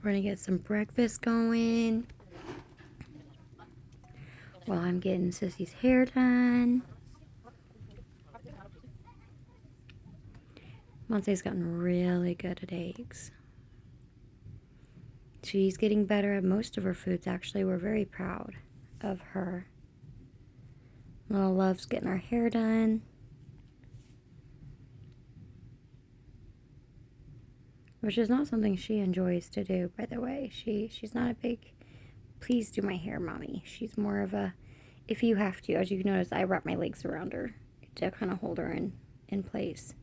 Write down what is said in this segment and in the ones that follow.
We're going to get some breakfast going while I'm getting Sissy's hair done. Monse's gotten really good at eggs. She's getting better at most of her foods, actually. We're very proud of her. Little Love's getting her hair done. Which is not something she enjoys to do, by the way. She's not a big, please do my hair, mommy. She's more of a, if you have to. As you can notice, I wrap my legs around her to kind of hold her in place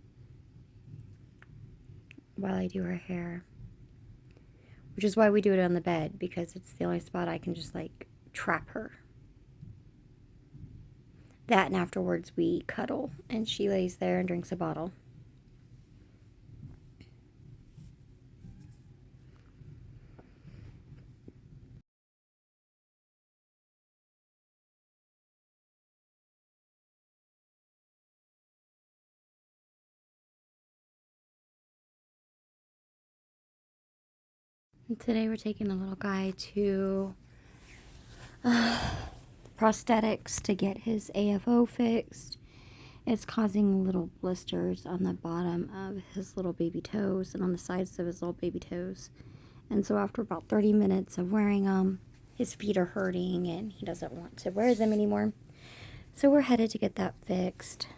while I do her hair. Which is why we do it on the bed, because it's the only spot I can just, like, trap her. That, and afterwards we cuddle, and she lays there and drinks a bottle. And today we're taking the little guy to prosthetics to get his AFO fixed. It's causing little blisters on the bottom of his little baby toes and on the sides of his little baby toes. And so after about 30 minutes of wearing them, his feet are hurting and he doesn't want to wear them anymore. So we're headed to get that fixed.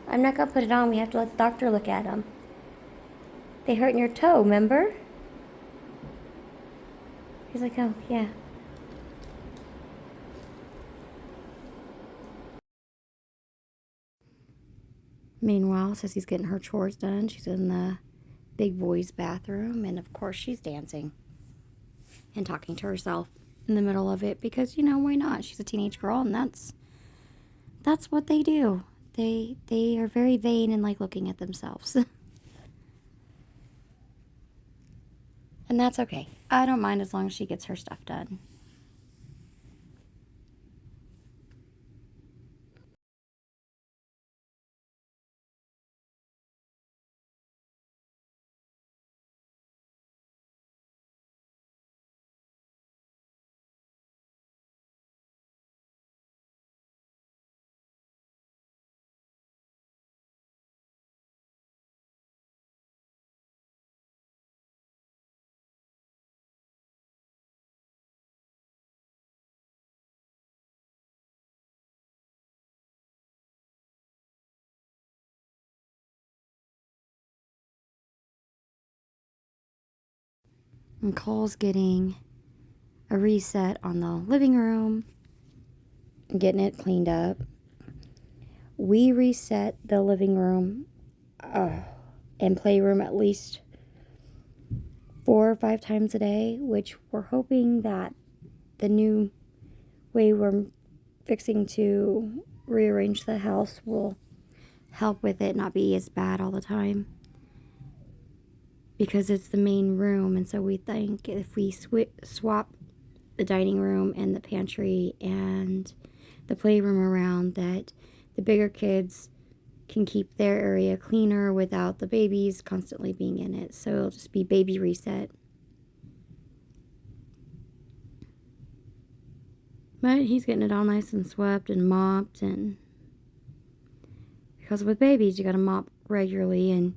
I'm not going to put it on. We have to let the doctor look at them. They hurt in your toe, remember? He's like, oh, yeah. Meanwhile, Sissy's getting her chores done. She's in the big boy's bathroom. And, of course, she's dancing and talking to herself in the middle of it. Because, you know, why not? She's a teenage girl, and that's what they do. They are very vain and like looking at themselves. And that's okay. I don't mind as long as she gets her stuff done. And Cole's getting a reset on the living room, getting it cleaned up. We reset the living room and playroom at least 4 or 5 times a day, which we're hoping that the new way we're fixing to rearrange the house will help with it not be as bad all the time. Because it's the main room, and so we think if we swap the dining room and the pantry and the playroom around, that the bigger kids can keep their area cleaner without the babies constantly being in it. So it'll just be baby reset. But he's getting it all nice and swept and mopped, and because with babies you gotta mop regularly, and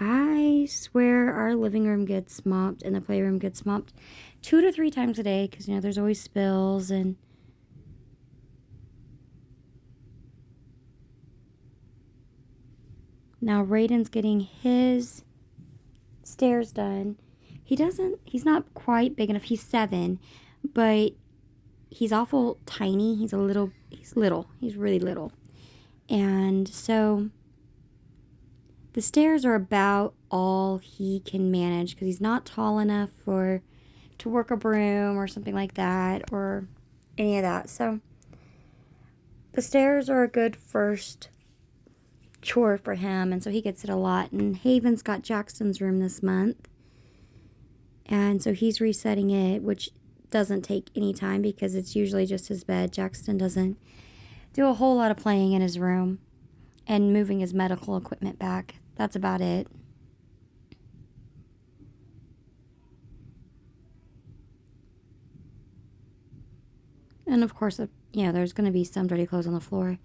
I swear our living room gets mopped and the playroom gets mopped 2 to 3 times a day, because, you know, there's always spills. And now Raiden's getting his stairs done. He's not quite big enough. He's 7, but he's awful tiny. He's little. He's really little. And so the stairs are about all he can manage, because he's not tall enough to work a broom or something like that, or any of that. So the stairs are a good first chore for him, and so he gets it a lot. And Haven's got Jackson's room this month, and so he's resetting it, which doesn't take any time because it's usually just his bed. Jackson doesn't do a whole lot of playing in his room. and moving his medical equipment back. That's about it. And of course, there's going to be some dirty clothes on the floor.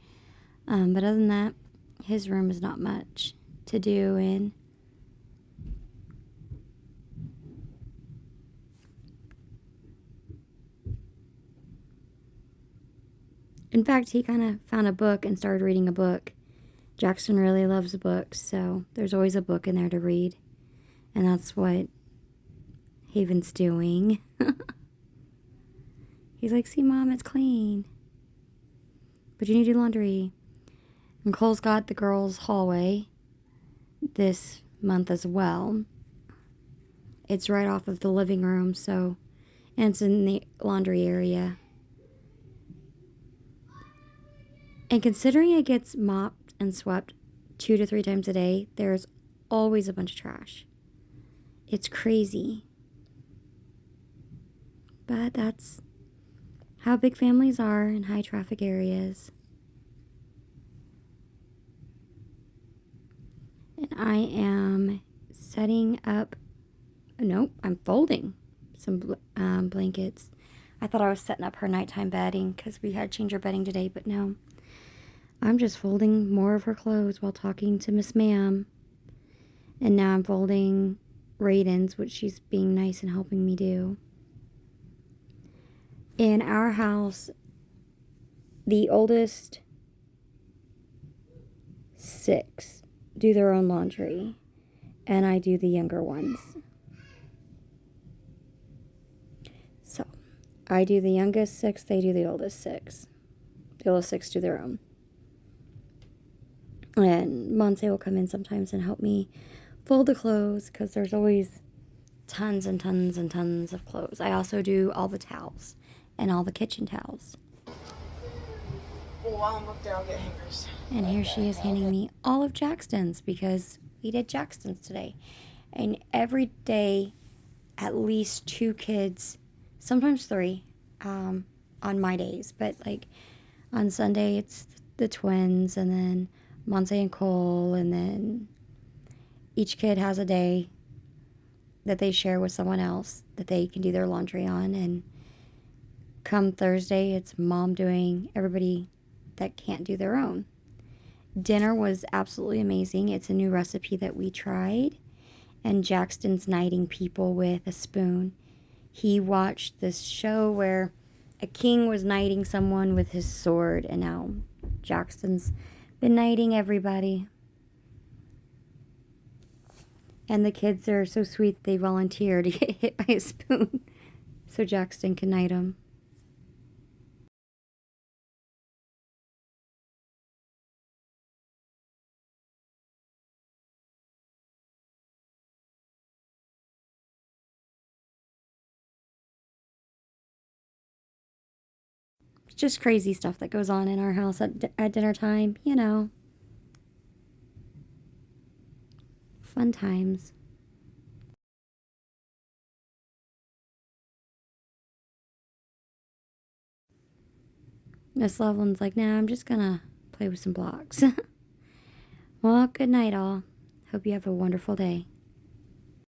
But other than that, his room is not much to do in. In fact, he kind of found a book and started reading a book. Jackson really loves books, so there's always a book in there to read. And that's what Haven's doing. He's like, see, Mom, it's clean. But you need to do laundry. And Cole's got the girls' hallway this month as well. It's right off of the living room, and it's in the laundry area. And considering it gets mopped and swept 2 to 3 times a day, there's always a bunch of trash. It's crazy. But that's how big families are in high traffic areas. And I am setting up, I'm folding some blankets. I thought I was setting up her nighttime bedding because we had to change her bedding today, but no. I'm just folding more of her clothes while talking to Miss Ma'am. And now I'm folding Raiden's, which she's being nice and helping me do. In our house, the oldest 6 do their own laundry, and I do the younger ones. So, I do the youngest 6, they do the oldest 6. The oldest 6 do their own. And Monse will come in sometimes and help me fold the clothes because there's always tons and tons and tons of clothes. I also do all the towels and all the kitchen towels. Well, while I'm up there, I'll get hangers. And here she is handing me all of Jackson's because we did Jackson's today. And every day, at least 2 kids, sometimes 3, on my days. But like on Sunday, it's the twins, and then Monse and Cole, and then each kid has a day that they share with someone else that they can do their laundry on. And come Thursday, it's Mom doing everybody that can't do their own. Dinner was absolutely amazing. It's a new recipe that we tried. And Jackson's knighting people with a spoon. He watched this show where a king was knighting someone with his sword, and now Jackson's been knighting everybody. And the kids are so sweet, they volunteer to get hit by a spoon so Jackson can knight them. It's just crazy stuff that goes on in our house at dinner time, Fun times. Miss Loveland's like, nah, I'm just gonna play with some blocks. Well, good night, all. Hope you have a wonderful day.